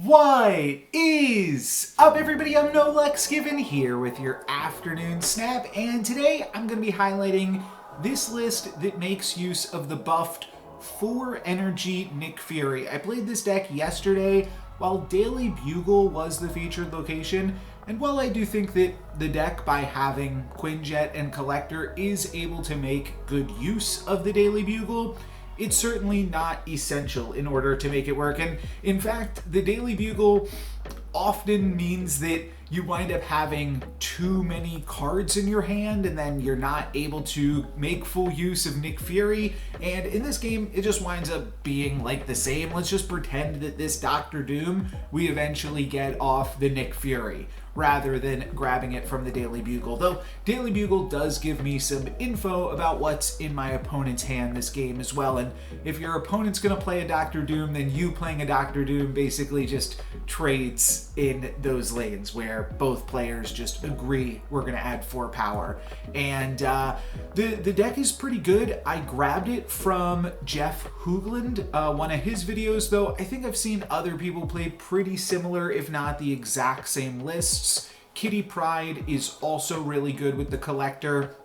What is up, everybody? I'm Nolex Given here with your afternoon snap, and today I'm going to be highlighting this list that makes use of the buffed 4 energy Nick Fury. I played this deck yesterday while Daily Bugle was the featured location, and while I do think that the deck, by having Quinjet and Collector, is able to make good use of the Daily Bugle, it's certainly not essential in order to make it work. And in fact, the Daily Bugle often means that you wind up having too many cards in your hand and then you're not able to make full use of Nick Fury. And in this game, it just winds up being like the same. Let's just pretend that this Dr. Doom, we eventually get off the Nick Fury rather than grabbing it from the Daily Bugle. Though Daily Bugle does give me some info about what's in my opponent's hand this game as well. And if your opponent's gonna play a Dr. Doom, then you playing a Dr. Doom basically just trades in those lanes where both players just agree we're gonna add 4 power. And the deck is pretty good. I grabbed it from Jeff Hoogland, one of his videos, though I think I've seen other people play pretty similar, if not the exact same lists. Kitty Pryde is also really good with the Collector,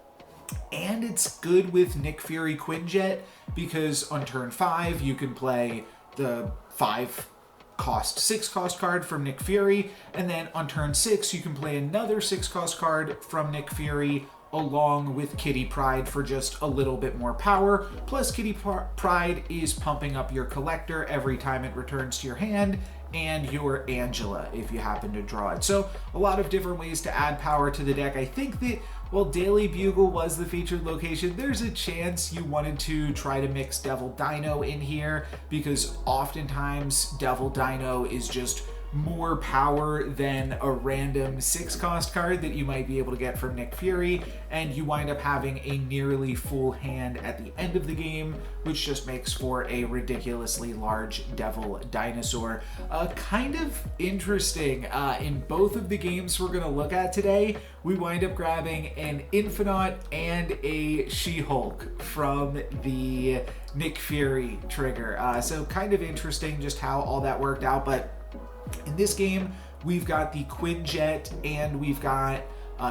and it's good with Nick Fury Quinjet because on turn 5 you can play the 6 cost card from Nick Fury, and then on turn 6 you can play another 6 cost card from Nick Fury along with Kitty Pryde for just a little bit more power. Plus Kitty Pryde is pumping up your Collector every time it returns to your hand, and your Angela if you happen to draw it. So a lot of different ways to add power to the deck. I think that while Daily Bugle was the featured location, there's a chance you wanted to try to mix Devil Dino in here, because oftentimes Devil Dino is just more power than a random 6 cost card that you might be able to get from Nick Fury, and you wind up having a nearly full hand at the end of the game, which just makes for a ridiculously large Devil Dinosaur. Kind of interesting, in both of the games we're gonna look at today, we wind up grabbing an Infinite and a She-Hulk from the Nick Fury trigger. So kind of interesting just how all that worked out, but in this game, we've got the Quinjet and we've got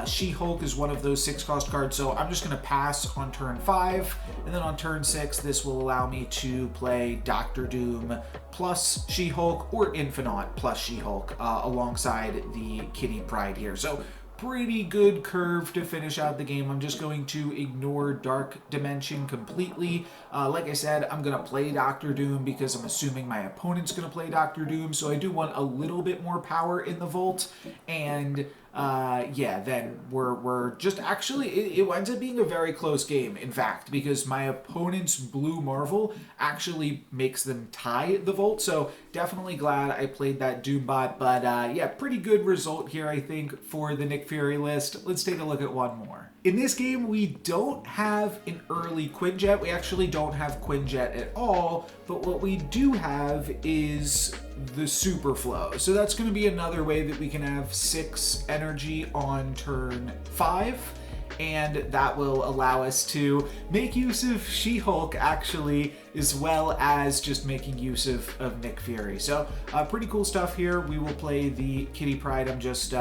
She-Hulk is one of those 6 cost cards. So I'm just going to pass on turn 5, and then on turn 6, this will allow me to play Dr. Doom plus She-Hulk or Infinite plus She-Hulk alongside the Kitty Pryde here. So pretty good curve to finish out the game. I'm just going to ignore Dark Dimension completely. Like I said, I'm going to play Dr. Doom because I'm assuming my opponent's going to play Dr. Doom, so I do want a little bit more power in the vault. And yeah, then we're just actually, it winds up being a very close game, in fact, because my opponent's Blue Marvel actually makes them tie the vault. So definitely glad I played that Doombot, but yeah, pretty good result here, I think, for the Nick Fury list. Let's take a look at one more. In this game, we don't have an early Quinjet. We actually don't have Quinjet at all, but what we do have is the Super Flow. So that's going to be another way that we can have 6 energy on turn 5, and that will allow us to make use of She-Hulk actually, as well as just making use of Nick Fury. So pretty cool stuff here. We will play the Kitty Pryde. I'm just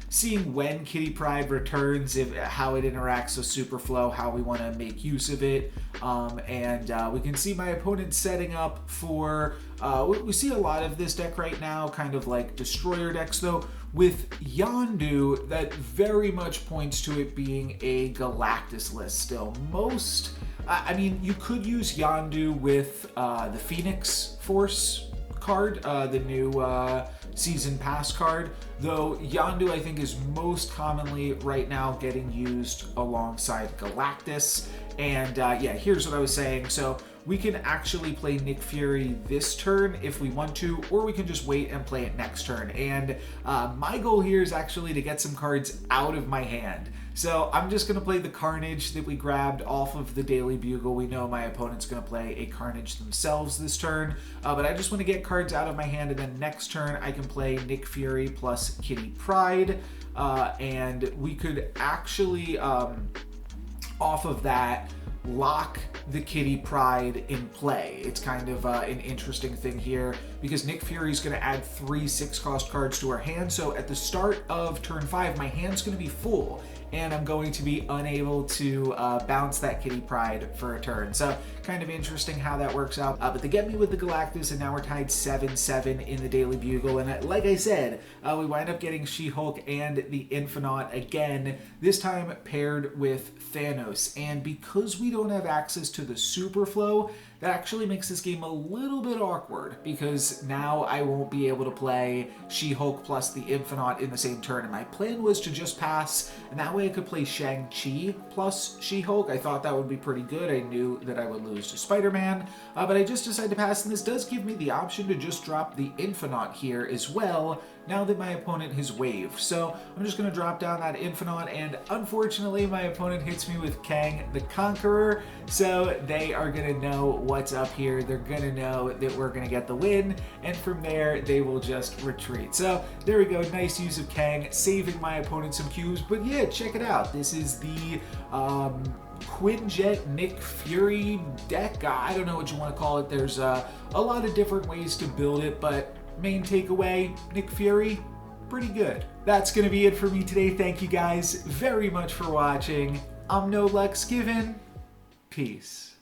seeing when Kitty Pryde returns, how it interacts with Super Flow, how we want to make use of it. And we can see my opponent setting up for, we see a lot of this deck right now, kind of like Destroyer decks, though with Yondu, that very much points to it being a Galactus list still. I mean, you could use Yondu with the Phoenix Force card, the new season pass card, though Yondu I think is most commonly right now getting used alongside Galactus. And yeah, here's what I was saying. So we can actually play Nick Fury this turn if we want to, or we can just wait and play it next turn. And my goal here is actually to get some cards out of my hand. So I'm just going to play the Carnage that we grabbed off of the Daily Bugle. We know my opponent's going to play a Carnage themselves this turn, but I just want to get cards out of my hand, and then next turn I can play Nick Fury plus Kitty Pryde, and we could actually, off of that, lock the Kitty Pryde in play. It's kind of an interesting thing here because Nick Fury is going to add 3 6-cost cards to our hand. So at the start of turn 5, my hand's going to be full, and I'm going to be unable to bounce that Kitty Pryde for a turn. So kind of interesting how that works out. But they get me with the Galactus, and now we're tied 7-7 in the Daily Bugle. And like I said, we wind up getting She-Hulk and the Infinite again, this time paired with Thanos. And because we don't have access to the Super Flow, that actually makes this game a little bit awkward, because now I won't be able to play She-Hulk plus the Infinite in the same turn. And my plan was to just pass, and that way I could play Shang-Chi plus She-Hulk. I thought that would be pretty good. I knew that I would lose to Spider-Man, but I just decided to pass, and this does give me the option to just drop the Infinite here as well, now that my opponent has waved. So I'm just going to drop down that Infinite, and unfortunately my opponent hits me with Kang the Conqueror, so they are going to know what's up here. They're going to know that we're going to get the win, and from there they will just retreat. So there we go, nice use of Kang, saving my opponent some cubes. But yeah, check it out. This is the Quinjet Nick Fury deck. I don't know what you want to call it. There's a lot of different ways to build it, but main takeaway, Nick Fury, pretty good. That's going to be it for me today. Thank you guys very much for watching. I'm No Lex Given. Peace.